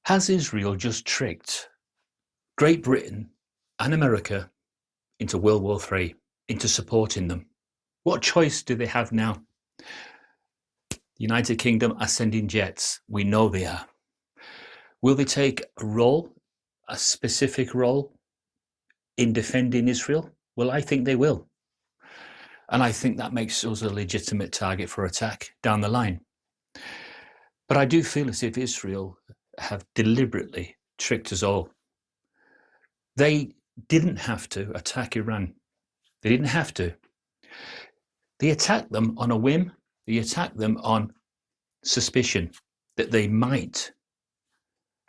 Has Israel just tricked Great Britain and America into World War III, into supporting them? What choice do they have now? The United Kingdom are sending jets. We know they are. Will they take a role, a specific role, in defending Israel? Well, I think they will. And I think that makes us a legitimate target for attack down the line. But I do feel as if Israel have deliberately tricked us all. They didn't have to attack Iran. They didn't have to. They attacked them on a whim. They attacked them on suspicion that they might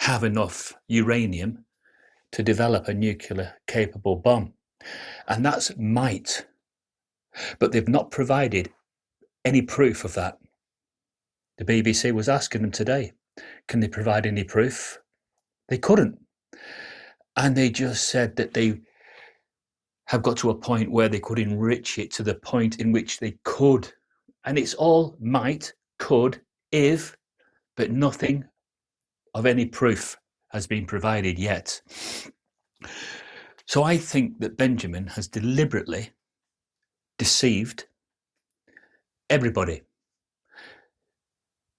have enough uranium to develop a nuclear capable bomb. And that's might. But they've not provided any proof of that. The BBC was asking them today, can they provide any proof? They couldn't. And they just said that they have got to a point where they could enrich it to the point in which they could. And it's all might, could, if, but nothing of any proof has been provided yet. So I think that Benjamin has deliberately deceived everybody.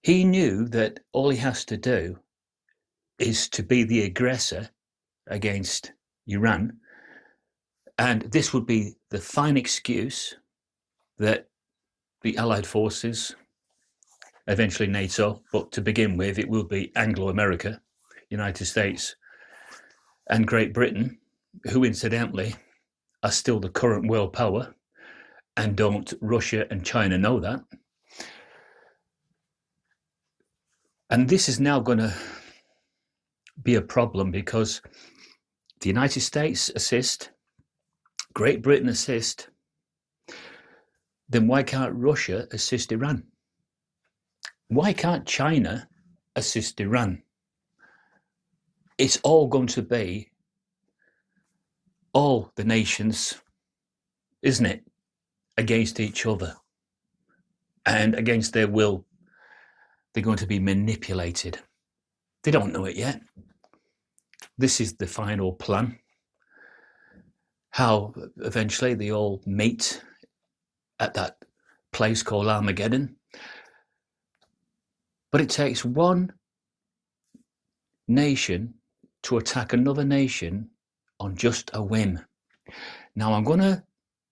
He knew that all he has to do is to be the aggressor against Iran, and this would be the fine excuse that the Allied forces, eventually NATO, but to begin with it will be Anglo-America, United States and Great Britain, who incidentally are still the current world power, and don't Russia and China know that? And this is now going to be a problem because the United States assist, Great Britain assist, then why can't Russia assist Iran? Why can't China assist Iran? It's all going to be all the nations, isn't it, against each other, and against their will. They're going to be manipulated. They don't know it yet. This is the final plan. How eventually they all meet at that place called Armageddon. But it takes one nation to attack another nation on just a whim. Now I'm going to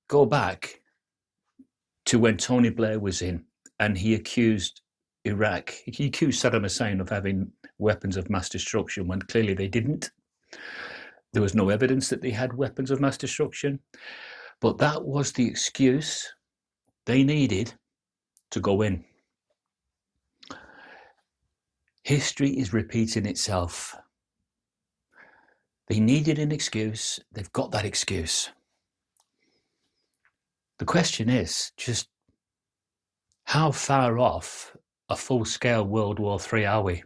go back to when Tony Blair was in and he accused Iraq, he accused Saddam Hussein of having weapons of mass destruction when clearly they didn't. There was no evidence that they had weapons of mass destruction, but that was the excuse they needed to go in. History is repeating itself. They needed an excuse, they've got that excuse. The question is just how far off a full-scale World War III are we?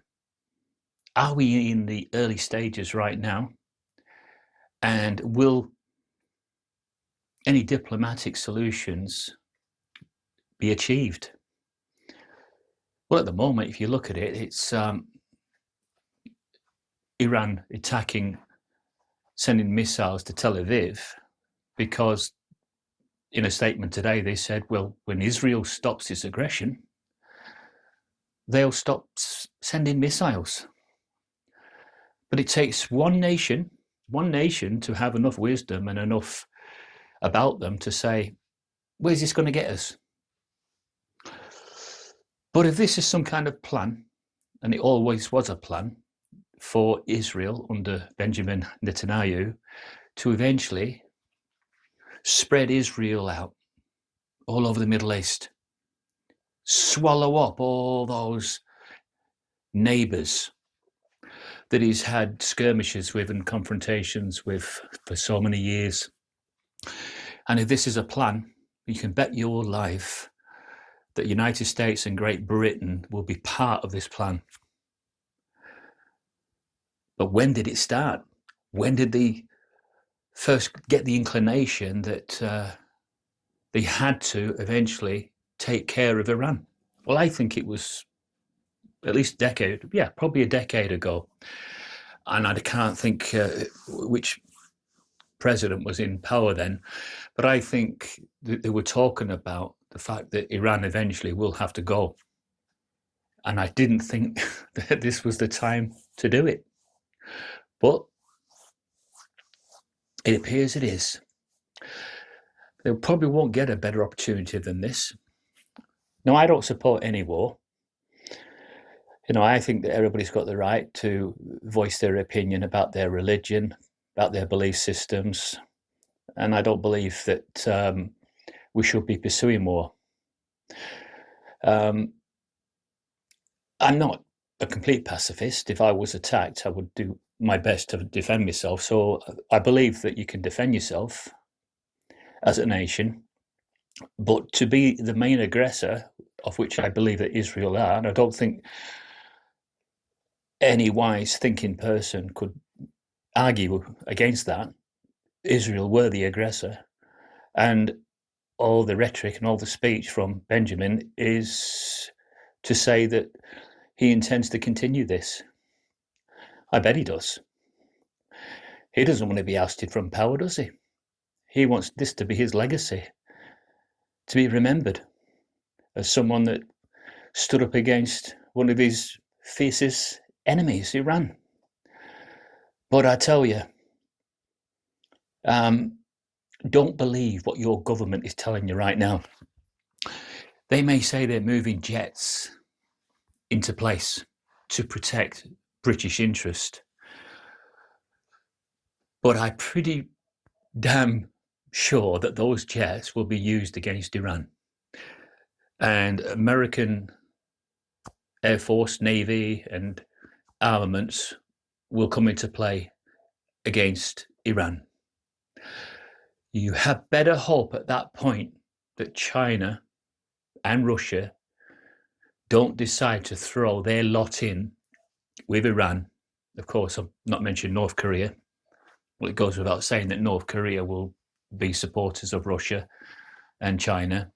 Are we in the early stages right now? And will any diplomatic solutions be achieved? Well, at the moment, if you look at it, it's Iran attacking, sending missiles to Tel Aviv, because in a statement today they said, well, when Israel stops its aggression, they'll stop sending missiles. But it takes one nation to have enough wisdom and enough about them to say, where's this going to get us? But if this is some kind of plan, and it always was a plan for Israel under Benjamin Netanyahu to eventually spread Israel out all over the Middle East, swallow up all those neighbors that he's had skirmishes with and confrontations with for so many years. And if this is a plan, you can bet your life that United States and Great Britain will be part of this plan. But when did it start? When did they first get the inclination that they had to eventually take care of Iran? Well, I think it was at least a decade, probably a decade ago. And I can't think which president was in power then, but I think they were talking about the fact that Iran eventually will have to go. And I didn't think that this was the time to do it. But it appears it is. They probably won't get a better opportunity than this. Now, I don't support any war. I think that everybody's got the right to voice their opinion about their religion, about their belief systems. And I don't believe that we should be pursuing war. I'm not a complete pacifist. If I was attacked, I would do my best to defend myself. So I believe that you can defend yourself as a nation, but to be the main aggressor, of which I believe that Israel are, and I don't think any wise thinking person could argue against that. Israel were the aggressor, and all the rhetoric and all the speech from Benjamin is to say that he intends to continue this. I bet he does. He doesn't want to be ousted from power, does he? He wants this to be his legacy, to be remembered as someone that stood up against one of his fiercest enemies, Iran. But I tell you, don't believe what your government is telling you right now. They may say they're moving jets into place to protect British interest, but I'm pretty damn sure that those jets will be used against Iran. And American Air Force, Navy, and armaments will come into play against Iran. You had better hope at that point that China and Russia don't decide to throw their lot in with Iran. Of course, I've not mentioned North Korea. Well, it goes without saying that North Korea will be supporters of Russia and China,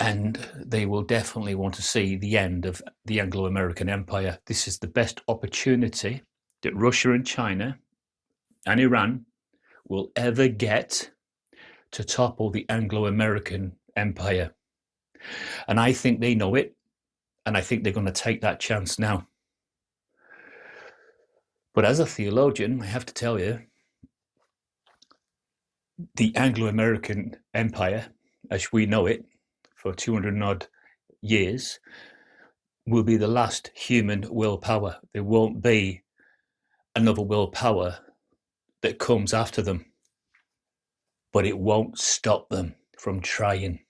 and they will definitely want to see the end of the Anglo-American Empire. This is the best opportunity that Russia and China and Iran will ever get to topple the Anglo-American Empire. And I think they know it, and I think they're going to take that chance now. But as a theologian, I have to tell you, the Anglo-American Empire, as we know it, for 200 odd years, will be the last human willpower. There won't be another willpower that comes after them, but it won't stop them from trying.